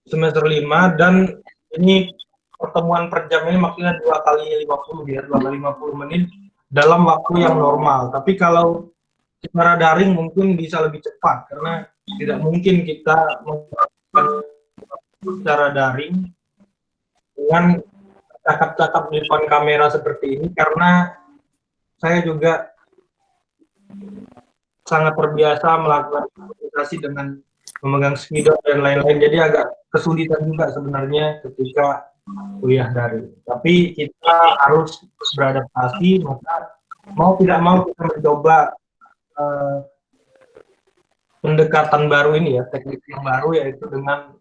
semester 5 dan ini pertemuan per jam ini maksudnya 2 kali 50 ya, 2 kali 50 menit dalam waktu yang normal. Tapi kalau secara daring mungkin bisa lebih cepat karena tidak mungkin kita melakukan secara daring dengan cakap-cakap di depan kamera seperti ini karena saya juga sangat terbiasa melakukan komunikasi dengan memegang spidol dan lain-lain, jadi agak kesulitan juga sebenarnya ketika kuliah daring. Tapi kita harus beradaptasi, maka mau tidak mau kita mencoba pendekatan baru ini ya, teknik yang baru yaitu dengan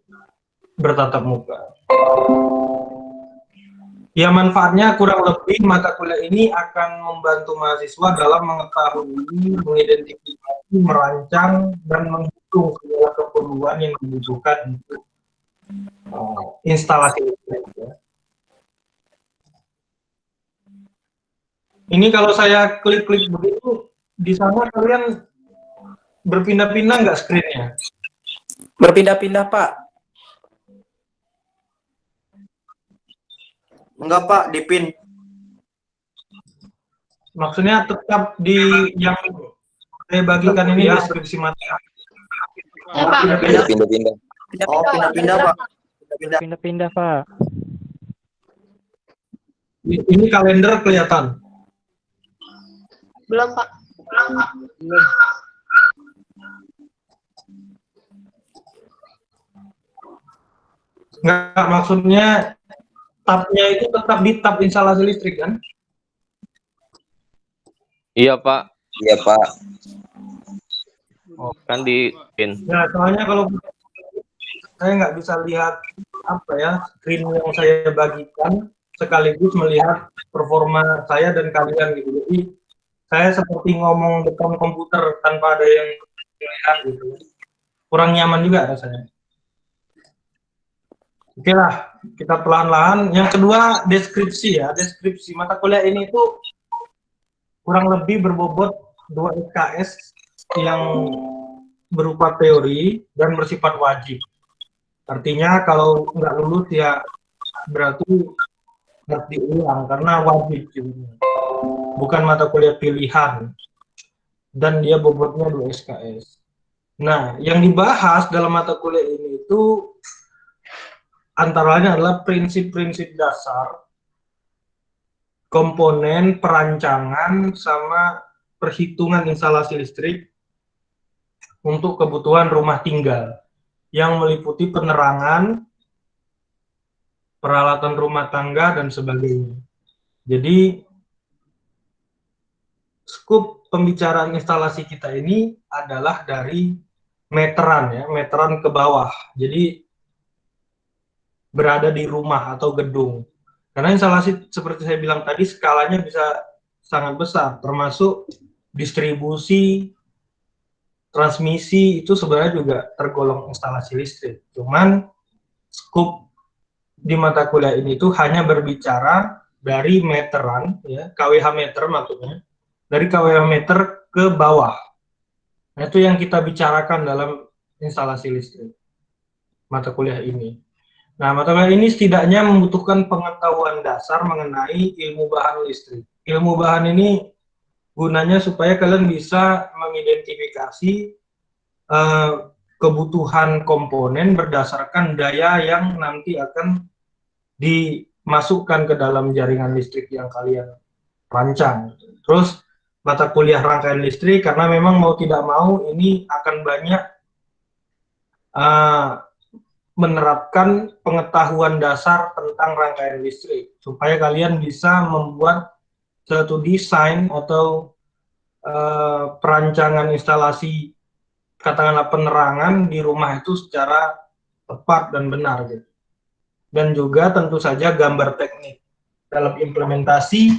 bertatap muka. Ya, manfaatnya kurang lebih mata kuliah ini akan membantu mahasiswa dalam mengetahui, mengidentifikasi, merancang, dan menghitung segala keperluan yang dibutuhkan untuk instalasi listrik. Ya. Ini kalau saya klik-klik begitu, di sana kalian berpindah-pindah nggak screen-nya? Berpindah-pindah, Pak. Enggak, Pak, di pin. Maksudnya tetap di yang saya bagikan ini deskripsi materi. Pindah-pindah. Oh, pindah-pindah, Pak. Pindah-pindah, Pak. Ini kalender kelihatan? Belum, Pak. Belum. Nggak, maksudnya tabnya itu tetap di tab instalasi listrik kan? Iya, Pak. Iya, Pak. Oh. Kan di pin. Ya, soalnya kalau saya nggak bisa lihat apa ya screen yang saya bagikan sekaligus melihat performa saya dan kalian gitu. Jadi saya seperti ngomong depan komputer tanpa ada yang melihat gitu. Kurang nyaman juga rasanya. Oke lah, kita pelan-pelan. Yang kedua, deskripsi ya. Deskripsi mata kuliah ini itu kurang lebih berbobot 2 SKS yang berupa teori dan bersifat wajib. Artinya kalau nggak lulus ya berarti harus diulang karena wajib juga. Bukan mata kuliah pilihan. Dan dia bobotnya 2 SKS. Nah, yang dibahas dalam mata kuliah ini itu antara lain adalah prinsip-prinsip dasar, komponen, perancangan, sama perhitungan instalasi listrik untuk kebutuhan rumah tinggal yang meliputi penerangan, peralatan rumah tangga, dan sebagainya. Jadi, skup pembicaraan instalasi kita ini adalah dari meteran ya, meteran ke bawah. Jadi, berada di rumah atau gedung. Karena instalasi seperti saya bilang tadi skalanya bisa sangat besar, termasuk distribusi, transmisi itu sebenarnya juga tergolong instalasi listrik. Cuman skup di mata kuliah ini itu hanya berbicara dari meteran, ya, kWh meter maksudnya, dari kWh meter ke bawah. Nah, itu yang kita bicarakan dalam instalasi listrik mata kuliah ini. Nah, mata kuliah ini setidaknya membutuhkan pengetahuan dasar mengenai ilmu bahan listrik. Ilmu bahan ini gunanya supaya kalian bisa mengidentifikasi kebutuhan komponen berdasarkan daya yang nanti akan dimasukkan ke dalam jaringan listrik yang kalian rancang. Terus mata kuliah rangkaian listrik, karena memang mau tidak mau ini akan banyak menerapkan pengetahuan dasar tentang rangkaian listrik supaya kalian bisa membuat suatu desain atau perancangan instalasi katakanlah penerangan di rumah itu secara tepat dan benar gitu. Dan juga tentu saja gambar teknik dalam implementasi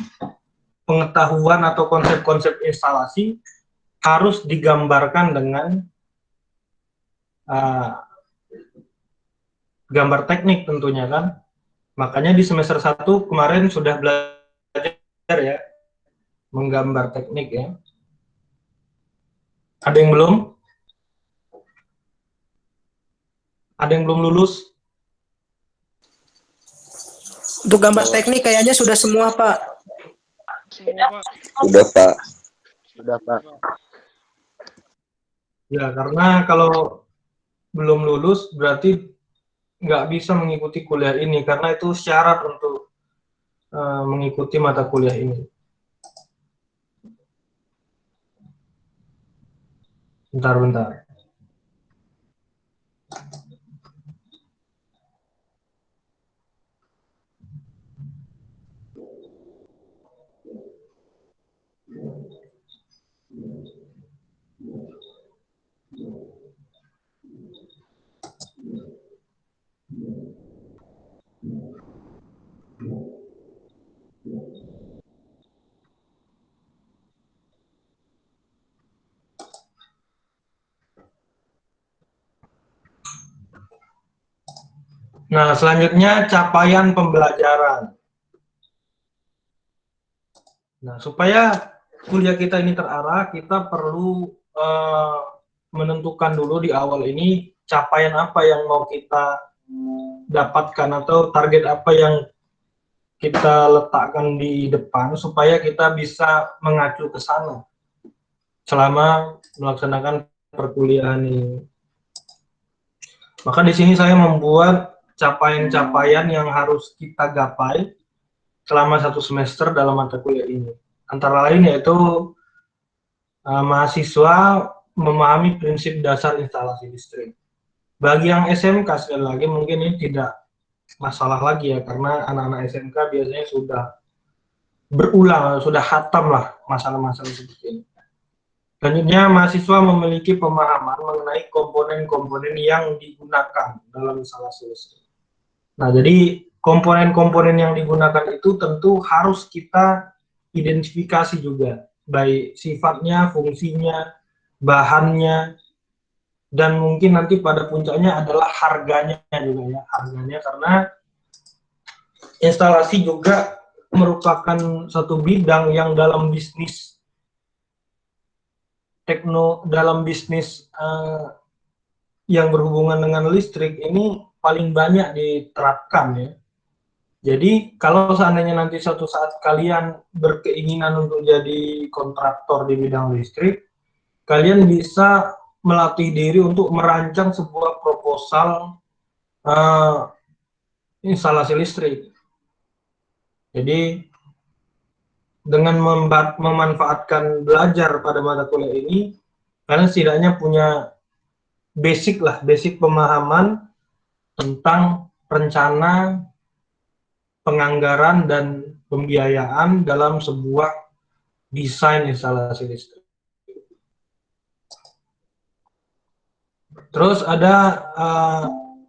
pengetahuan atau konsep-konsep instalasi harus digambarkan dengan gambar teknik tentunya kan. Makanya di semester 1 kemarin sudah belajar ya menggambar teknik ya. Ada yang belum? Ada yang belum lulus? Untuk gambar teknik kayaknya sudah semua, Pak. Udah, Pak. Sudah, Pak. Ya, karena kalau belum lulus berarti nggak bisa mengikuti kuliah ini karena itu syarat untuk mengikuti mata kuliah ini. Bentar. Nah, selanjutnya capaian pembelajaran. Nah, supaya kuliah kita ini terarah, kita perlu menentukan dulu di awal ini capaian apa yang mau kita dapatkan atau target apa yang kita letakkan di depan supaya kita bisa mengacu ke sana selama melaksanakan perkuliahan ini. Maka di sini saya membuat capaian-capaian yang harus kita gapai selama 1 semester dalam mata kuliah ini. Antara lain yaitu mahasiswa memahami prinsip dasar instalasi listrik. Bagi yang SMK sekali lagi mungkin ini tidak masalah lagi ya, karena anak-anak SMK biasanya sudah berulang, sudah khatam lah masalah-masalah seperti ini. Selanjutnya, mahasiswa memiliki pemahaman mengenai komponen-komponen yang digunakan dalam instalasi listrik. Nah, jadi komponen-komponen yang digunakan itu tentu harus kita identifikasi juga, baik sifatnya, fungsinya, bahannya, dan mungkin nanti pada puncaknya adalah harganya juga ya, harganya, karena instalasi juga merupakan satu bidang yang dalam bisnis yang berhubungan dengan listrik ini paling banyak diterapkan ya. Jadi kalau seandainya nanti suatu saat kalian berkeinginan untuk jadi kontraktor di bidang listrik, kalian bisa melatih diri untuk merancang sebuah proposal instalasi listrik. Jadi dengan memanfaatkan belajar pada mata kuliah ini, kalian setidaknya punya basic pemahaman tentang rencana, penganggaran, dan pembiayaan dalam sebuah desain instalasi listrik. Terus ada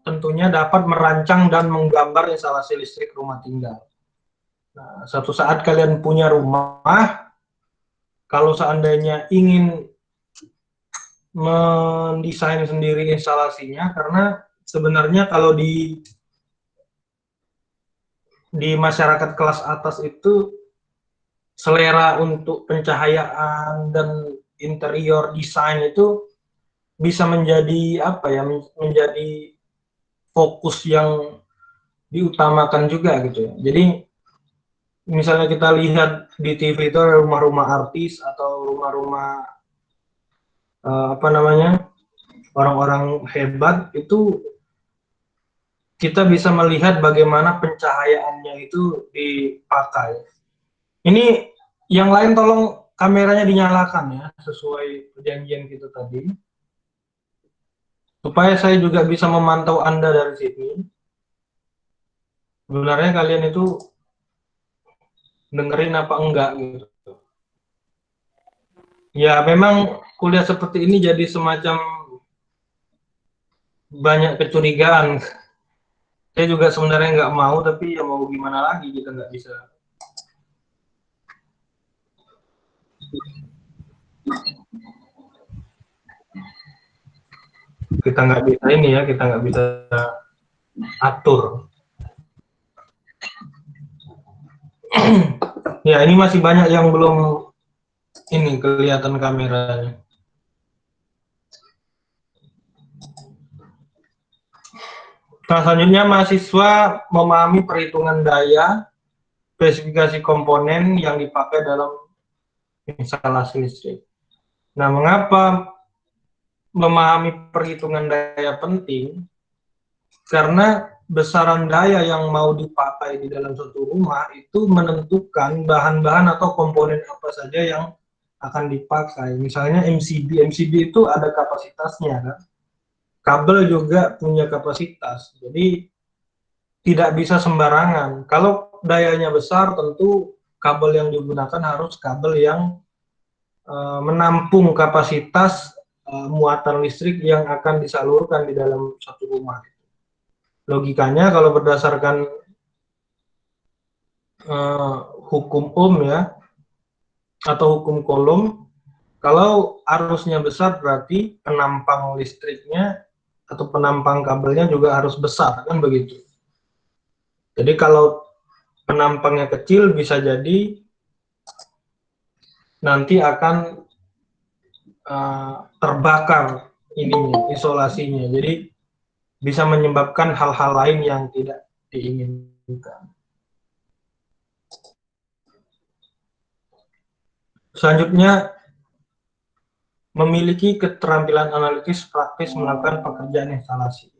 tentunya dapat merancang dan menggambar instalasi listrik rumah tinggal. Nah, suatu saat kalian punya rumah, kalau seandainya ingin mendesain sendiri instalasinya, karena sebenarnya kalau di masyarakat kelas atas itu selera untuk pencahayaan dan interior desain itu bisa menjadi apa ya, menjadi fokus yang diutamakan juga gitu ya. Jadi misalnya kita lihat di TV itu rumah-rumah artis atau rumah-rumah orang-orang hebat, itu kita bisa melihat bagaimana pencahayaannya itu dipakai. Ini yang lain tolong kameranya dinyalakan ya, sesuai perjanjian kita tadi, supaya saya juga bisa memantau Anda dari sini. Sebenarnya kalian itu dengerin apa enggak gitu. Ya memang kuliah seperti ini jadi semacam banyak kecurigaan. Saya juga sebenarnya nggak mau, tapi ya mau gimana lagi, kita nggak bisa. Kita nggak bisa ini ya, kita nggak bisa atur. Ya ini masih banyak yang belum ini kelihatan kameranya. Nah, selanjutnya mahasiswa memahami perhitungan daya, spesifikasi komponen yang dipakai dalam instalasi listrik. Nah, mengapa memahami perhitungan daya penting? Karena besaran daya yang mau dipakai di dalam suatu rumah itu menentukan bahan-bahan atau komponen apa saja yang akan dipakai. Misalnya MCB, MCB itu ada kapasitasnya kan. Kabel juga punya kapasitas. Jadi tidak bisa sembarangan. Kalau dayanya besar, tentu kabel yang digunakan harus kabel yang menampung kapasitas muatan listrik yang akan disalurkan di dalam satu rumah. Logikanya kalau berdasarkan hukum Ohm ya, atau hukum Coulomb, kalau arusnya besar berarti penampang listriknya atau penampang kabelnya juga harus besar, kan begitu. Jadi kalau penampangnya kecil bisa jadi nanti akan terbakar ininya, isolasinya. Jadi bisa menyebabkan hal-hal lain yang tidak diinginkan. Selanjutnya, memiliki keterampilan analitis praktis melakukan pekerjaan instalasi.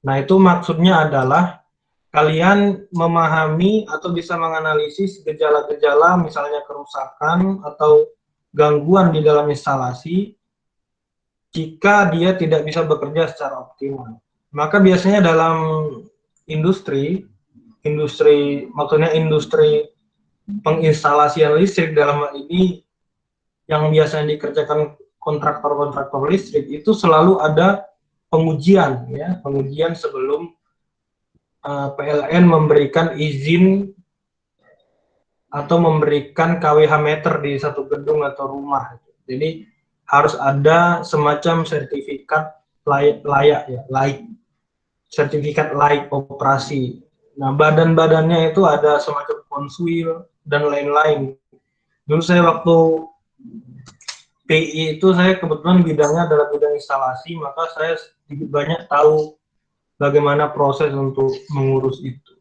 Nah, itu maksudnya adalah kalian memahami atau bisa menganalisis gejala-gejala, misalnya kerusakan atau gangguan di dalam instalasi, jika dia tidak bisa bekerja secara optimal. Maka biasanya dalam industri maksudnya industri penginstalasian listrik dalam hal ini yang biasanya dikerjakan kontraktor-kontraktor listrik itu selalu ada pengujian ya, pengujian sebelum PLN memberikan izin atau memberikan KWH meter di satu gedung atau rumah. Jadi harus ada semacam sertifikat layak ya, sertifikat layak operasi. Nah, badan-badannya itu ada semacam konsuil dan lain-lain. Dulu saya waktu PI itu saya kebetulan bidangnya adalah bidang instalasi, maka saya sedikit banyak tahu bagaimana proses untuk mengurus itu.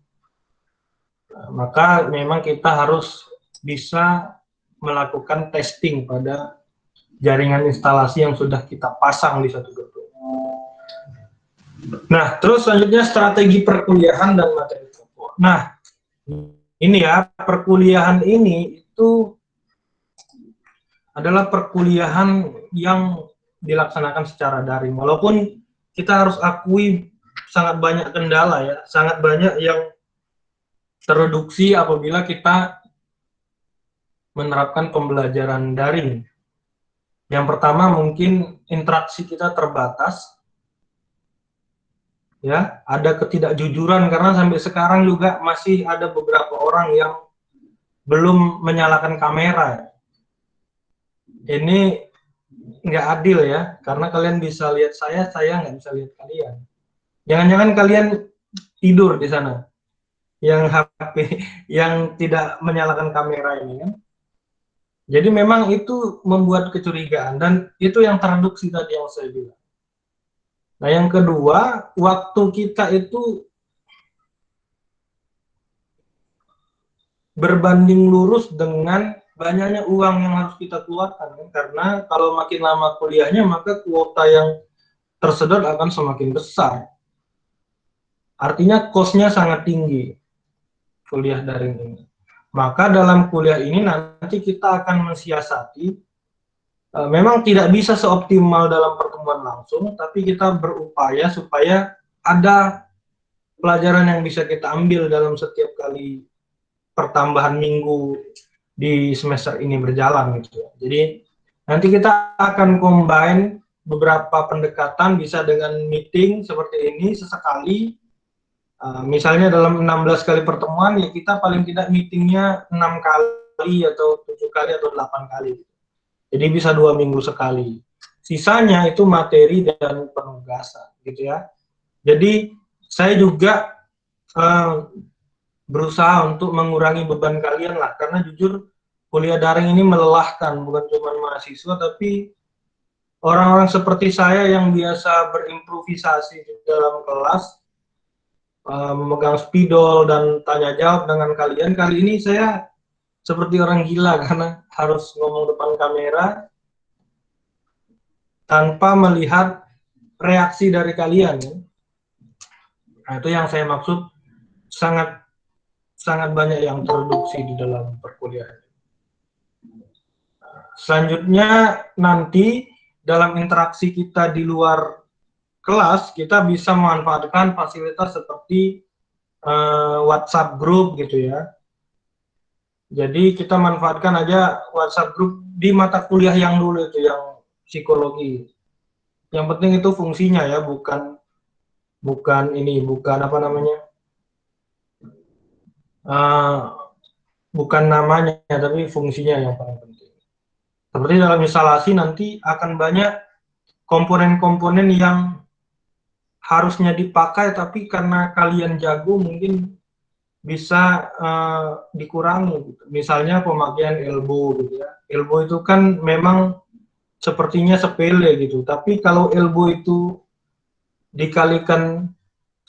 Nah, maka memang kita harus bisa melakukan testing pada jaringan instalasi yang sudah kita pasang di satu gedung. Nah, terus selanjutnya strategi perkuliahan dan materi pokok. Nah, ini ya, perkuliahan ini itu adalah perkuliahan yang dilaksanakan secara daring. Walaupun kita harus akui sangat banyak kendala ya, sangat banyak yang tereduksi apabila kita menerapkan pembelajaran daring. Yang pertama mungkin interaksi kita terbatas, ya, ada ketidakjujuran karena sampai sekarang juga masih ada beberapa orang yang belum menyalakan kamera. Ini nggak adil ya, karena kalian bisa lihat saya nggak bisa lihat kalian. Jangan-jangan kalian tidur di sana, yang HP, yang tidak menyalakan kamera ini kan. Jadi memang itu membuat kecurigaan, dan itu yang tereduksi tadi yang saya bilang. Nah, yang kedua, waktu kita itu berbanding lurus dengan banyaknya uang yang harus kita keluarkan, karena kalau makin lama kuliahnya, maka kuota yang tersedot akan semakin besar. Artinya cost-nya sangat tinggi kuliah daring ini. Maka dalam kuliah ini nanti kita akan mensiasati, memang tidak bisa seoptimal dalam pertemuan langsung, tapi kita berupaya supaya ada pelajaran yang bisa kita ambil dalam setiap kali pertambahan minggu di semester ini berjalan gitu ya. Jadi nanti kita akan combine beberapa pendekatan, bisa dengan meeting seperti ini sesekali. Misalnya dalam 16 kali pertemuan ya kita paling tidak meetingnya 6 kali atau 7 kali atau 8 kali. Jadi bisa 2 minggu sekali. Sisanya itu materi dan penugasan gitu ya. Jadi saya juga berusaha untuk mengurangi beban kalian lah, karena jujur kuliah daring ini melelahkan, bukan cuma mahasiswa tapi orang-orang seperti saya yang biasa berimprovisasi di dalam kelas memegang spidol dan tanya jawab dengan kalian. Kali ini saya seperti orang gila karena harus ngomong depan kamera tanpa melihat reaksi dari kalian. Nah, itu yang saya maksud, sangat banyak yang terreduksi di dalam perkuliahan. Selanjutnya nanti dalam interaksi kita di luar kelas, kita bisa memanfaatkan fasilitas seperti WhatsApp group gitu ya. Jadi kita manfaatkan aja WhatsApp group di mata kuliah yang dulu itu, yang psikologi. Yang penting itu fungsinya ya, bukan apa namanya, bukan namanya, tapi fungsinya yang paling penting. Seperti dalam instalasi nanti akan banyak komponen-komponen yang harusnya dipakai, tapi karena kalian jago mungkin bisa dikurangi gitu. Misalnya pemakaian elbow gitu ya. Elbow itu kan memang sepertinya sepele gitu, tapi kalau elbow itu dikalikan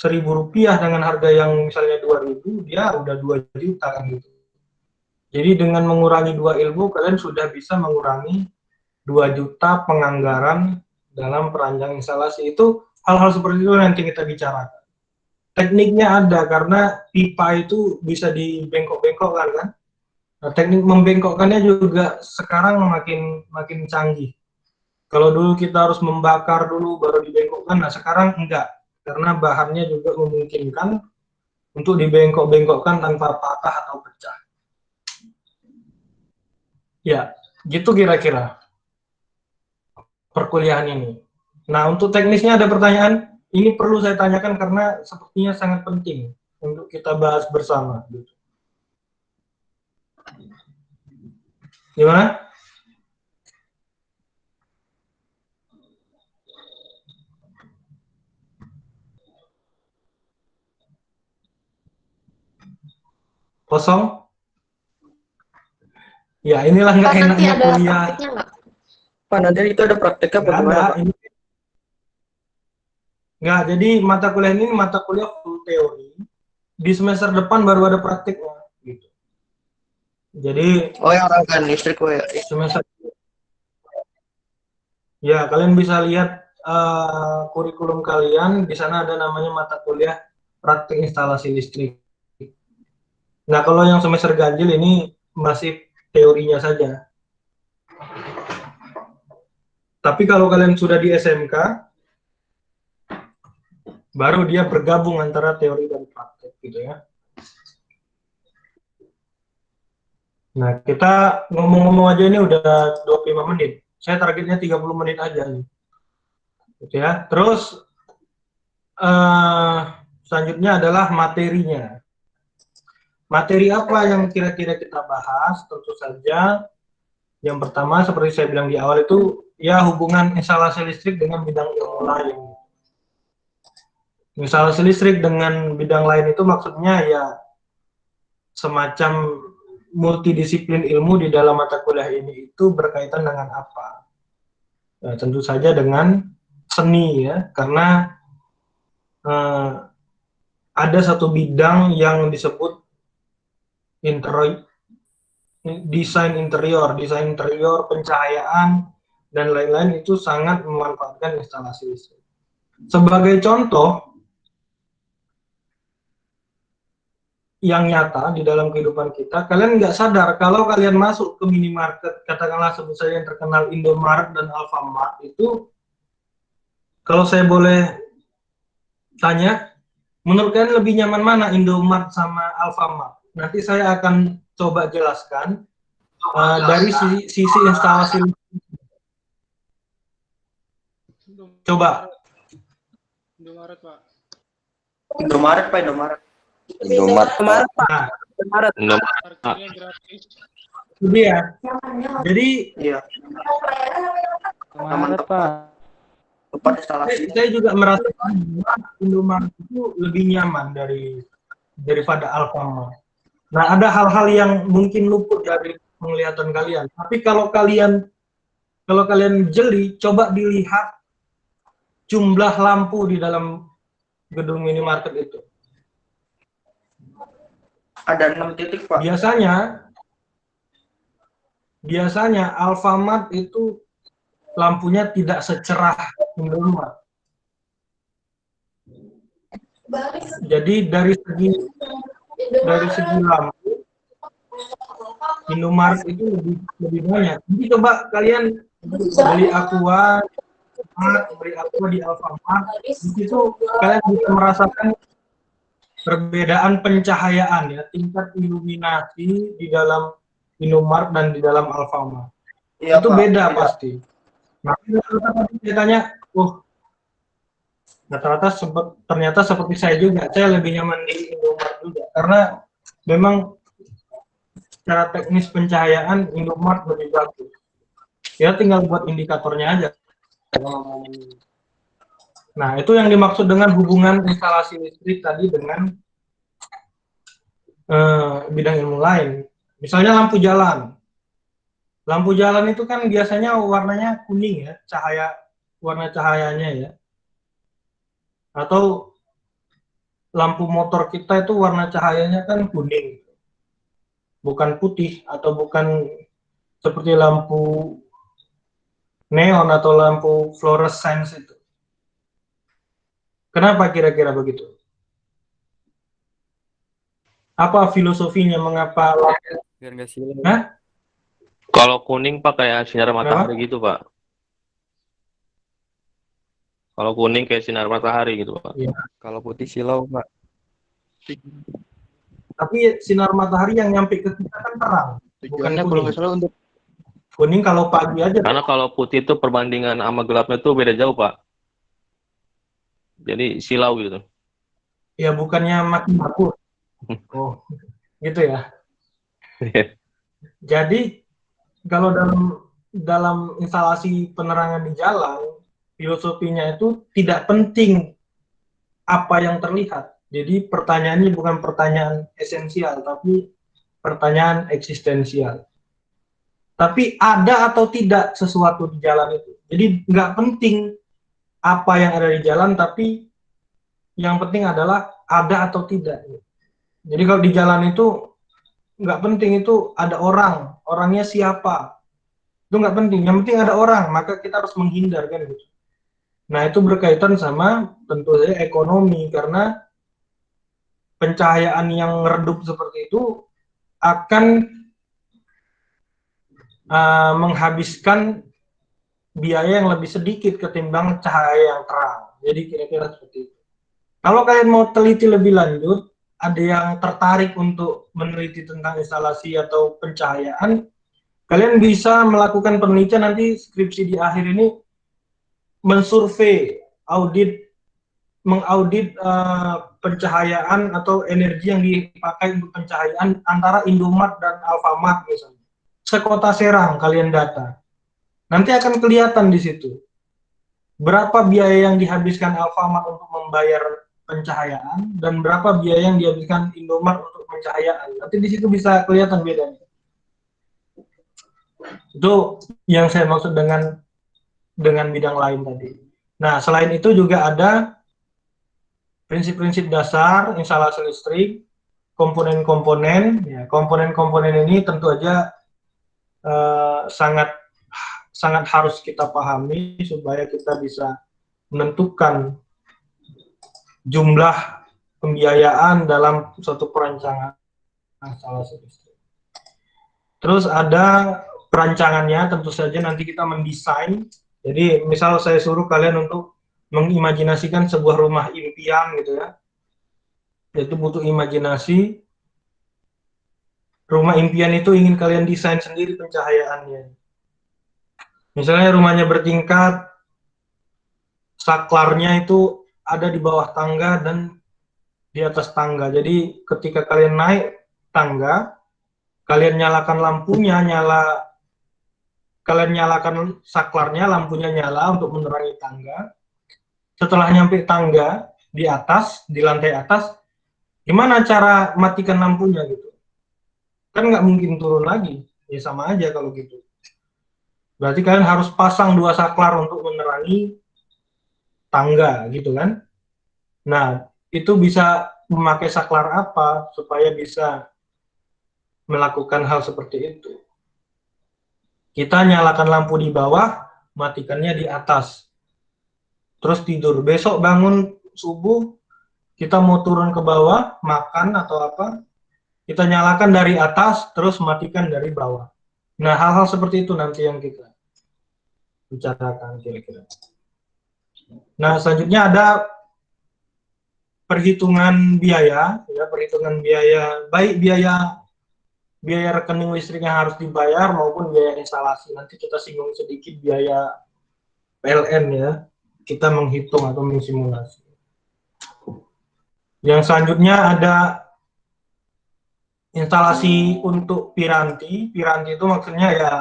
Rp1.000 dengan harga yang misalnya 2.000, dia udah 2 juta kan gitu. Jadi dengan mengurangi 2 elbow, kalian sudah bisa mengurangi 2 juta penganggaran dalam perancang instalasi. Itu hal-hal seperti itu nanti kita bicarakan. Tekniknya ada, karena pipa itu bisa dibengkok-bengkokkan kan. Nah, teknik membengkokkannya juga sekarang makin canggih. Kalau dulu kita harus membakar dulu baru dibengkokkan, nah sekarang enggak, karena bahannya juga memungkinkan untuk dibengkok-bengkokkan tanpa patah atau pecah. Ya, gitu kira-kira perkuliahan ini. Nah, untuk teknisnya ada pertanyaan? Ini perlu saya tanyakan karena sepertinya sangat penting untuk kita bahas bersama. Gimana? Kosong? Ya, inilah nggak enaknya kuliah. Pak, nanti itu ada prakteknya Nggak bagaimana, ada. Pak? Ini nggak, jadi mata kuliah ini mata kuliah full teori. Di semester depan baru ada praktiknya. Gitu. Jadi Oh, yang rangkaian listrik, ya. semester, ya kalian bisa lihat kurikulum kalian, di sana ada namanya mata kuliah praktik instalasi listrik. Nah, kalau yang semester ganjil ini masih teorinya saja. Tapi kalau kalian sudah di SMK, baru dia bergabung antara teori dan praktik gitu ya. Nah, kita ngomong-ngomong aja ini udah 25 menit. Saya targetnya 30 menit aja nih. Gitu ya. Terus selanjutnya adalah materinya. Materi apa yang kira-kira kita bahas? Tentu saja yang pertama seperti saya bilang di awal itu ya hubungan instalasi listrik dengan bidang ilmu lain. Instalasi listrik dengan bidang lain itu maksudnya ya semacam multidisiplin ilmu di dalam mata kuliah ini itu berkaitan dengan apa? Ya, tentu saja dengan seni ya, karena ada satu bidang yang disebut desain interior, pencahayaan, dan lain-lain itu sangat memanfaatkan instalasi listrik. Sebagai contoh yang nyata di dalam kehidupan kita, kalian nggak sadar kalau kalian masuk ke minimarket, katakanlah sebut saja yang terkenal Indomaret dan Alfamart itu, kalau saya boleh tanya, menurut kalian lebih nyaman mana, Indomaret sama Alfamart? Nanti saya akan coba jelaskan dari sisi instalasi. Coba. Indomaret, Pak. Indomaret, Pak, Indomaret. Indomaret, Pak. Nah, Parkirnya gratis. itu dia. Jadi, Iya. Indomaret, Pak. Tempat instalasi. saya juga merasakan bahwa Indomaret itu lebih nyaman daripada Alfamart. Nah, ada hal-hal yang mungkin luput dari penglihatan kalian. Tapi kalau kalian jeli, coba dilihat jumlah lampu di dalam gedung minimarket itu. Ada 6 titik, Pak. Biasanya Alfamart itu lampunya tidak secerah Indomaret. Jadi dari segi lampu Indomaret itu lebih banyak. Jadi coba kalian beli Aqua di Alfamart, di situ kalian bisa merasakan perbedaan pencahayaan ya, tingkat iluminasi di dalam Indomaret dan di dalam Alfamart. Iya, Itu Pak, beda beda. pasti. Nah, ceritanya, ternyata seperti saya juga, saya lebih nyaman di Indomaret juga, karena memang secara teknis pencahayaan Indomaret lebih bagus. Ya tinggal buat indikatornya aja. Nah, itu yang dimaksud dengan hubungan instalasi listrik tadi dengan bidang ilmu lain. Misalnya lampu jalan. Lampu jalan itu kan biasanya warnanya kuning ya, warna cahayanya ya. Atau lampu motor kita itu warna cahayanya kan kuning. Bukan putih atau bukan seperti lampu neon atau lampu fluorescence itu. Kenapa kira-kira begitu? Apa filosofinya mengapa Biar nggak silau. Hah? Kalau kuning Pak kayak sinar matahari gitu Pak. Kalau kuning kayak sinar matahari gitu Pak. Ya. Kalau putih silau, Pak. Tapi sinar matahari yang nyampe ke kita kan terang. Tujuannya kalau nggak salah untuk Kuning kalau pagi aja. Karena kalau putih itu perbandingan sama gelapnya tuh beda jauh Pak. Jadi silau gitu. Ya bukannya makin bagus. Oh, gitu ya. Jadi kalau dalam instalasi penerangan di jalan, filosofinya itu tidak penting apa yang terlihat. Jadi pertanyaannya bukan pertanyaan esensial, tapi pertanyaan eksistensial. Tapi ada atau tidak sesuatu di jalan itu. Jadi nggak penting apa yang ada di jalan, tapi yang penting adalah ada atau tidak. Jadi kalau di jalan itu nggak penting itu ada orangnya siapa. Itu nggak penting, yang penting ada orang, maka kita harus menghindar kan gitu. Nah itu berkaitan sama tentu saja ekonomi, karena pencahayaan yang redup seperti itu akan menghabiskan biaya yang lebih sedikit ketimbang cahaya yang terang. Jadi kira-kira seperti itu. Kalau kalian mau teliti lebih lanjut, ada yang tertarik untuk meneliti tentang instalasi atau pencahayaan, kalian bisa melakukan penelitian, nanti skripsi di akhir ini mensurvei, mengaudit pencahayaan atau energi yang dipakai untuk pencahayaan antara Indomaret dan Alfamart misalnya. Sekota Serang kalian data. Nanti akan kelihatan di situ berapa biaya yang dihabiskan Alfamart untuk membayar pencahayaan dan berapa biaya yang dihabiskan Indomaret untuk pencahayaan. Nanti di situ bisa kelihatan bedanya. Itu yang saya maksud dengan bidang lain tadi. Nah, selain itu juga ada prinsip-prinsip dasar instalasi listrik, komponen-komponen. Ya, komponen-komponen ini tentu aja sangat harus kita pahami supaya kita bisa menentukan jumlah pembiayaan dalam suatu perancangan instalasi listrik. Terus ada perancangannya, tentu saja nanti kita mendesain. Jadi misal saya suruh kalian untuk mengimajinasikan sebuah rumah impian gitu ya, itu butuh imajinasi. Rumah impian itu ingin kalian desain sendiri pencahayaannya. Misalnya rumahnya bertingkat, saklarnya itu ada di bawah tangga dan di atas tangga. Jadi ketika kalian naik tangga, kalian nyalakan lampunya, kalian nyalakan saklarnya, lampunya nyala untuk menerangi tangga. Setelah nyampe tangga di atas, di lantai atas, gimana cara matikan lampunya gitu? Kan nggak mungkin turun lagi, ya sama aja kalau gitu. Berarti kalian harus pasang 2 saklar untuk menerangi tangga gitu kan. Nah, itu bisa memakai saklar apa supaya bisa melakukan hal seperti itu. Kita nyalakan lampu di bawah, matikannya di atas. Terus tidur. Besok bangun subuh, kita mau turun ke bawah, makan atau apa, kita nyalakan dari atas, terus matikan dari bawah. Nah, hal-hal seperti itu nanti yang kita bicarakan kira-kira. Nah, selanjutnya ada perhitungan biaya, ya, perhitungan biaya, baik biaya rekening listrik yang harus dibayar maupun biaya instalasi. Nanti kita singgung sedikit biaya PLN ya, kita menghitung atau mensimulasi. Yang selanjutnya ada instalasi untuk piranti. Piranti itu maksudnya ya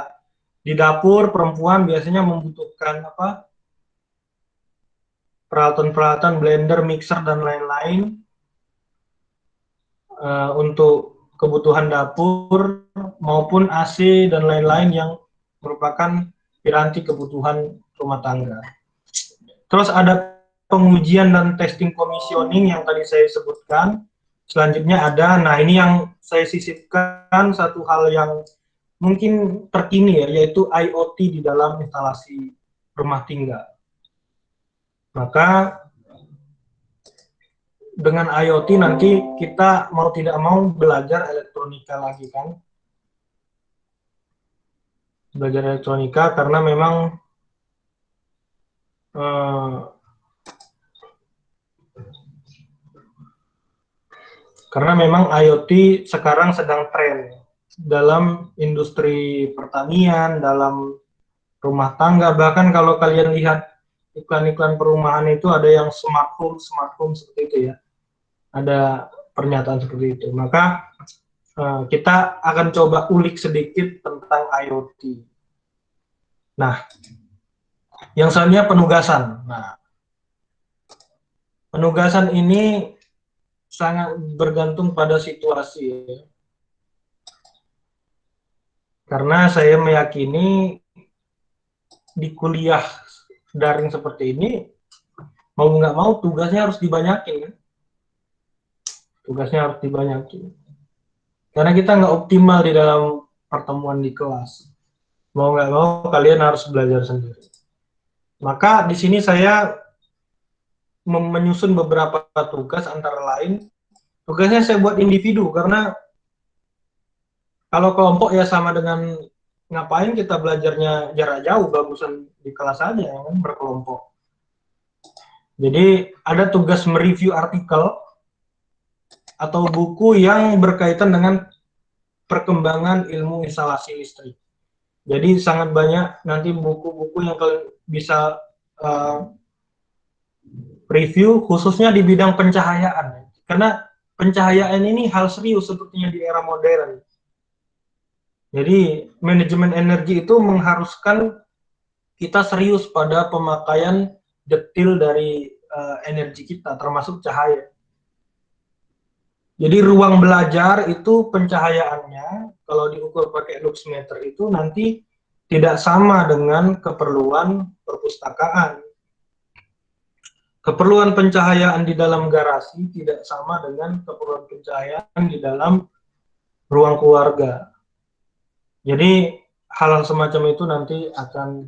di dapur perempuan biasanya membutuhkan apa? Peralatan-peralatan blender, mixer dan lain-lain untuk kebutuhan dapur maupun AC dan lain-lain yang merupakan piranti kebutuhan rumah tangga. Terus ada pengujian dan testing commissioning yang tadi saya sebutkan. Selanjutnya ada, nah ini yang saya sisipkan satu hal yang mungkin terkini ya, yaitu IoT di dalam instalasi rumah tinggal. Maka dengan IoT nanti kita mau tidak mau belajar elektronika lagi kan. Belajar elektronika karena memang IoT sekarang sedang tren dalam industri pertanian, dalam rumah tangga, bahkan kalau kalian lihat iklan-iklan perumahan itu ada yang smart home seperti itu ya. Ada pernyataan seperti itu. Maka kita akan coba ulik sedikit tentang IoT. Nah, yang selanjutnya penugasan. Nah, penugasan ini sangat bergantung pada situasi ya. Karena saya meyakini di kuliah daring seperti ini, mau nggak mau tugasnya harus dibanyakin kan? Tugasnya harus dibanyakin. Karena kita nggak optimal di dalam pertemuan di kelas. Mau nggak mau kalian harus belajar sendiri. Maka di sini saya menyusun beberapa tugas, antara lain tugasnya saya buat individu karena kalau kelompok ya sama dengan ngapain kita belajarnya jarak jauh, bagusan di kelas aja ya kan, berkelompok. Jadi ada tugas mereview artikel atau buku yang berkaitan dengan perkembangan ilmu instalasi listrik. Jadi sangat banyak nanti buku-buku yang kalian bisa review khususnya di bidang pencahayaan. Karena pencahayaan ini hal serius sepertinya di era modern. Jadi manajemen energi itu mengharuskan kita serius pada pemakaian detil dari energi kita, termasuk cahaya. Jadi ruang belajar itu pencahayaannya kalau diukur pakai luxmeter itu nanti tidak sama dengan keperluan perpustakaan. Keperluan pencahayaan di dalam garasi tidak sama dengan keperluan pencahayaan di dalam ruang keluarga. Jadi hal-hal semacam itu nanti akan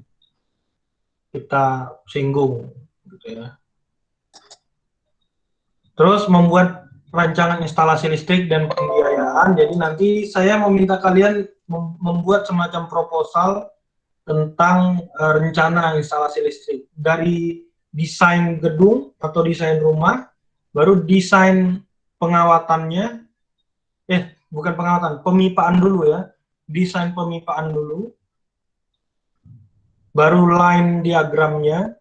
kita singgung, gitu ya. Terus membuat rancangan instalasi listrik dan pembiayaan. Jadi nanti saya meminta kalian membuat semacam proposal tentang rencana instalasi listrik. Dari desain gedung atau desain rumah, baru desain pengawatannya, bukan pengawatan, pemipaan dulu ya. Desain pemipaan dulu, baru line diagramnya,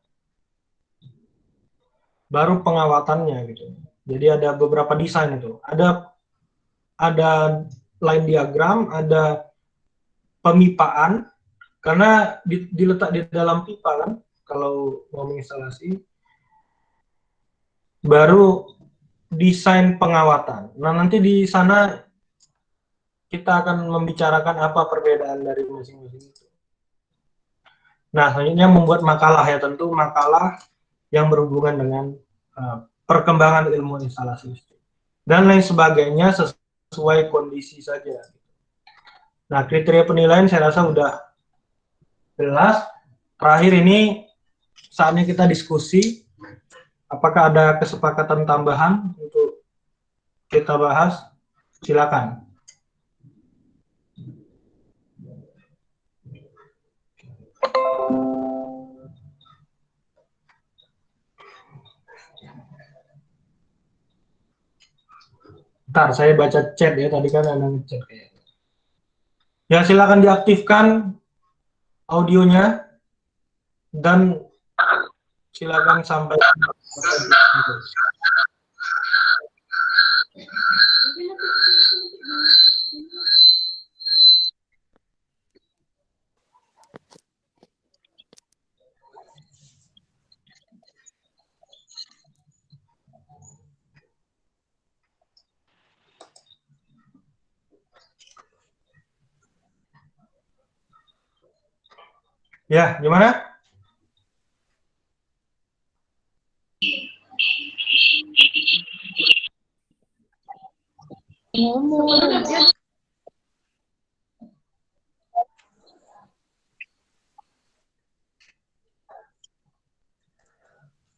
baru pengawatannya gitu. Jadi ada beberapa desain itu. Ada line diagram, ada pemipaan, karena diletak di dalam pipa kan, kalau mau menginstalasi. Baru desain pengawatan. Nah nanti di sana kita akan membicarakan apa perbedaan dari masing-masing itu. Nah selanjutnya membuat makalah ya, tentu makalah yang berhubungan dengan perkembangan ilmu instalasi listrik dan lain sebagainya sesuai kondisi saja. Nah, kriteria penilaian saya rasa udah jelas. Terakhir ini saatnya kita diskusi. Apakah ada kesepakatan tambahan untuk kita bahas? Silakan. Bentar, saya baca chat ya. Tadi kan ada ngechat kayaknya. Ya, silakan diaktifkan audionya dan silakan sampaikan. Ya, gimana?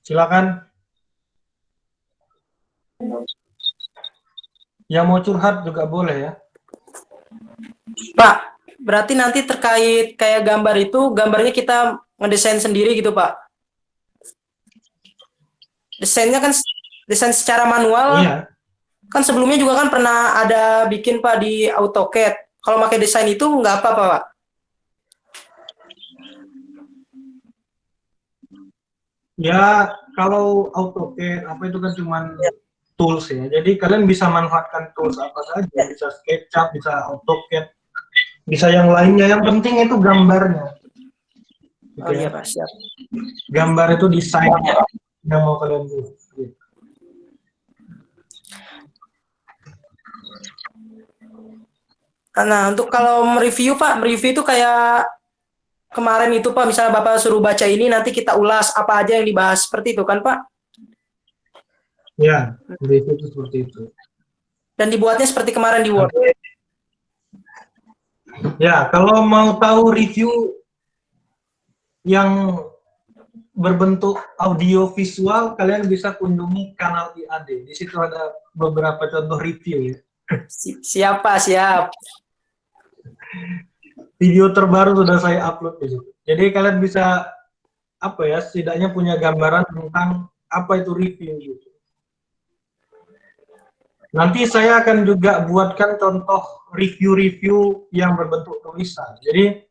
Silakan. Yang mau curhat juga boleh ya. Pak, berarti nanti terkait kayak gambar itu, gambarnya kita ngedesain sendiri gitu, Pak. Desainnya kan desain secara manual. Iya. Kan sebelumnya juga kan pernah ada bikin, Pak, di AutoCAD. Kalau pakai desain itu nggak apa-apa, Pak. Ya, kalau AutoCAD apa itu kan cuman tools ya. Jadi kalian bisa manfaatkan tools apa saja, bisa SketchUp, bisa AutoCAD, bisa yang lainnya. Yang penting itu gambarnya. Gitu Oh ya. iya, Pak, siap. Gambar itu desain yang mau kalian buat. Gitu. Nah, untuk kalau mereview, Pak, mereview itu kayak kemarin itu, Pak, misalnya Bapak suruh baca ini, nanti kita ulas apa aja yang dibahas, seperti itu kan, Pak? Ya, review itu seperti itu. Dan dibuatnya seperti kemarin di Word. Ya, kalau mau tahu review yang berbentuk audio visual, kalian bisa kunjungi kanal IAD. Di situ ada beberapa contoh review ya. Siapa, siap. Video terbaru sudah saya upload di situ. Jadi kalian bisa apa ya, setidaknya punya gambaran tentang apa itu review gitu. Nanti saya akan juga buatkan contoh review-review yang berbentuk tulisan. Jadi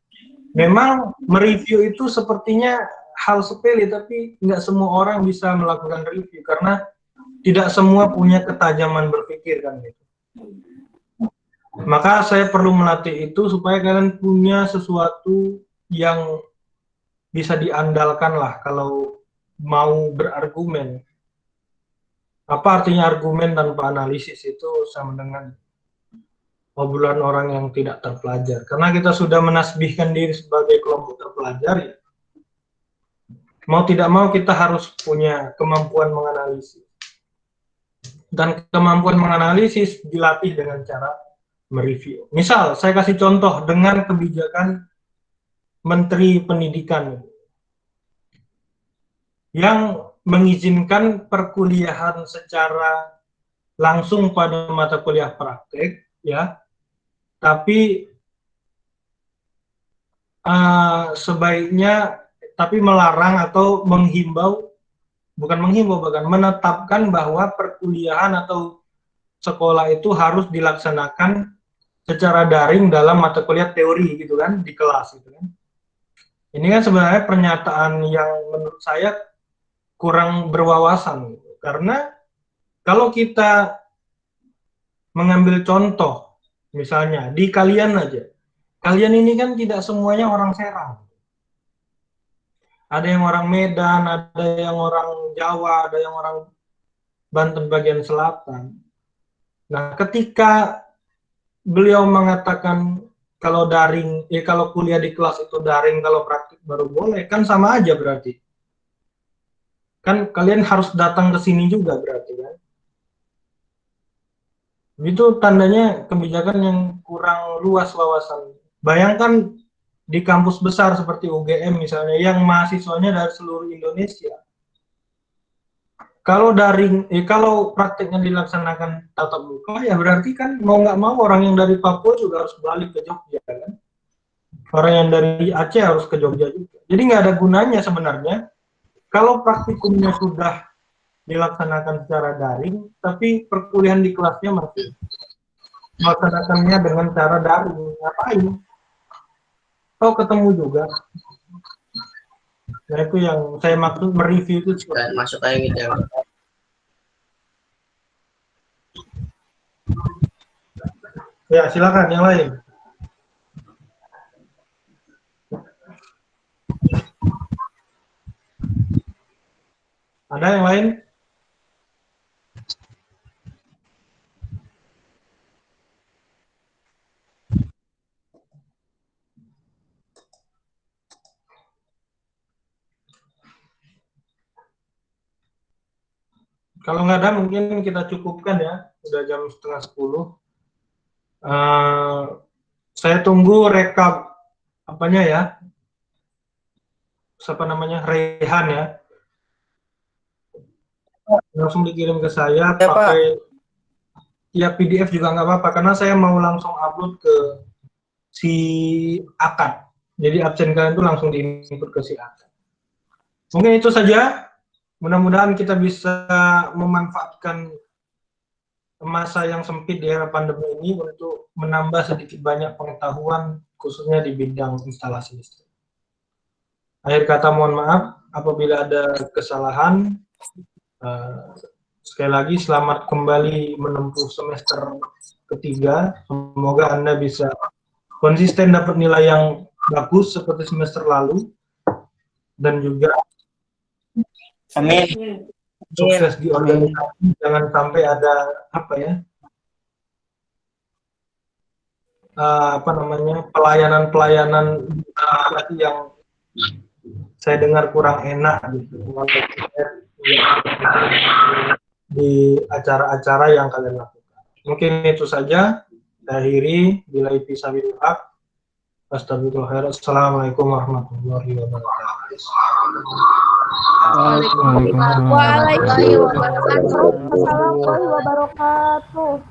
memang mereview itu sepertinya hal sepele, tapi nggak semua orang bisa melakukan review karena tidak semua punya ketajaman berpikir kan gitu. Maka saya perlu melatih itu supaya kalian punya sesuatu yang bisa diandalkan lah kalau mau berargumen. Apa artinya argumen tanpa analisis? Itu sama dengan obrolan orang yang tidak terpelajar. Karena kita sudah menasbihkan diri sebagai kelompok terpelajar, ya. Mau tidak mau kita harus punya kemampuan menganalisis. Dan kemampuan menganalisis dilatih dengan cara mereview. Misal, saya kasih contoh dengan kebijakan Menteri Pendidikan yang mengizinkan perkuliahan secara langsung pada mata kuliah praktek, ya, tapi sebaiknya melarang atau menghimbau, bukan menghimbau, bahkan menetapkan bahwa perkuliahan atau sekolah itu harus dilaksanakan secara daring dalam mata kuliah teori gitu kan, di kelas gitu kan. Ini kan sebenarnya pernyataan yang menurut saya kurang berwawasan, karena kalau kita mengambil contoh, misalnya di kalian aja, kalian ini kan tidak semuanya orang Serang. Ada yang orang Medan, ada yang orang Jawa, ada yang orang Banten bagian selatan. Nah, ketika beliau mengatakan kalau daring, kalau kuliah di kelas itu daring, kalau praktik baru boleh, kan sama aja berarti. Kan kalian harus datang ke sini juga berarti kan. Itu tandanya kebijakan yang kurang luas wawasan. Bayangkan di kampus besar seperti UGM misalnya, yang mahasiswanya dari seluruh Indonesia. Kalau kalau prakteknya dilaksanakan tatap muka, ya berarti kan mau nggak mau orang yang dari Papua juga harus balik ke Jogja, kan? Orang yang dari Aceh harus ke Jogja juga. Jadi nggak ada gunanya sebenarnya kalau praktikumnya sudah dilaksanakan secara daring, tapi perkuliahan di kelasnya masih melaksanakannya dengan cara daring. Ngapain? Oh, ketemu juga. Nah, itu yang saya maksud mereview itu. Masuk aja gitu ya. Ya, silakan yang lain. Ada yang lain? Kalau nggak ada, mungkin kita cukupkan ya. Udah jam 9:30. Saya tunggu rekap apanya ya. Siapa namanya? Rehan ya. Langsung dikirim ke saya Ya, pakai ya PDF juga nggak apa-apa, karena saya mau langsung upload ke si Akad. Jadi absen kalian itu langsung diinput ke si Akad. Mungkin itu saja. Mudah-mudahan kita bisa memanfaatkan masa yang sempit di era pandemi ini untuk menambah sedikit banyak pengetahuan, khususnya di bidang instalasi listrik. Akhir kata mohon maaf apabila ada kesalahan. Sekali lagi selamat kembali menempuh semester ketiga. Semoga Anda bisa konsisten dapat nilai yang bagus seperti semester lalu, dan juga Amin. sukses di organisasi. Jangan sampai ada pelayanan yang saya dengar kurang enak gitu di acara-acara yang kalian lakukan. Mungkin itu saja. Saya akhiri. Bila fisabilillah. Astagfirullahaladzim. Assalamualaikum warahmatullahi wabarakatuh. Waalaikumsalam warahmatullahi wabarakatuh.